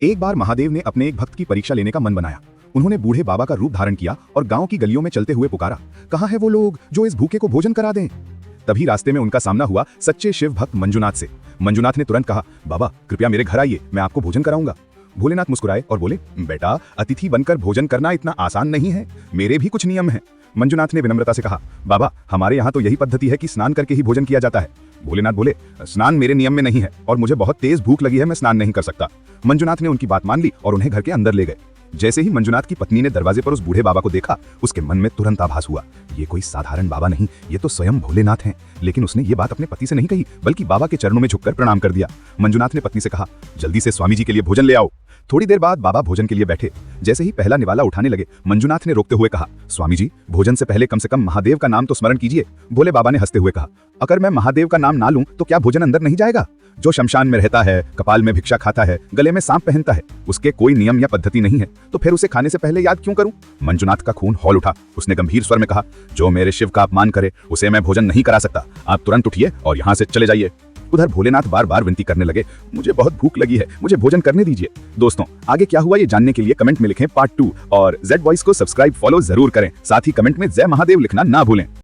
एक बार महादेव ने अपने एक भक्त की परीक्षा लेने का मन बनाया। उन्होंने बूढ़े बाबा का रूप धारण किया और गांव की गलियों में चलते हुए पुकारा, कहाँ है वो लोग जो इस भूखे को भोजन करा दें। तभी रास्ते में उनका सामना हुआ सच्चे शिव भक्त मंजुनाथ से। मंजुनाथ ने तुरंत कहा, बाबा कृपया मेरे घर आइए, मैं आपको भोजन कराऊंगा। भोलेनाथ मुस्कुराए और बोले, बेटा अतिथि बनकर भोजन करना इतना आसान नहीं है, मेरे भी कुछ नियम हैं। मंजुनाथ ने विनम्रता से कहा, बाबा हमारे यहाँ तो यही पद्धति है कि स्नान करके ही भोजन किया जाता है। भोलेनाथ बोले, स्नान मेरे नियम में नहीं है और मुझे बहुत तेज भूख लगी है, मैं स्नान नहीं कर सकता। मंजुनाथ ने उनकी बात मान ली और उन्हें घर के अंदर ले गए। जैसे ही मंजुनाथ की पत्नी ने दरवाजे पर उस बूढ़े बाबा को देखा, उसके मन में तुरंत आभास हुआ, ये कोई साधारण बाबा नहीं, ये तो स्वयं भोलेनाथ हैं। लेकिन उसने ये बात अपने पति से नहीं कही, बल्कि बाबा के चरणों में झुककर प्रणाम कर दिया। मंजुनाथ ने पत्नी से कहा, जल्दी से स्वामी जी के लिए भोजन ले आओ। थोड़ी देर बाद बाबा भोजन के लिए बैठे। जैसे ही पहला निवाला उठाने लगे, मंजुनाथ ने रोकते हुए कहा, स्वामी जी भोजन से पहले कम से कम महादेव का नाम तो स्मरण कीजिए। भोले बाबा ने हंसते हुए कहा, अगर मैं महादेव का नाम ना लूं तो क्या भोजन अंदर नहीं जाएगा? जो शमशान में रहता है, कपाल में भिक्षा खाता है, गले में सांप पहनता है, उसके कोई नियम या पद्धति नहीं है, तो फिर उसे खाने से पहले याद क्यों करूं? मंजुनाथ का खून खौल उठा। उसने गंभीर स्वर में कहा, जो मेरे शिव का अपमान करे उसे मैं भोजन नहीं करा सकता। आप तुरंत उठिए और यहाँ से चले जाइए। उधर भोलेनाथ बार बार विनती करने लगे, मुझे बहुत भूख लगी है, मुझे भोजन करने दीजिए। दोस्तों आगे क्या हुआ ये जानने के लिए कमेंट में लिखें पार्ट 2 और जेड वॉइस को सब्सक्राइब फॉलो जरूर करें। साथ ही कमेंट में जय महादेव लिखना ना भूलें।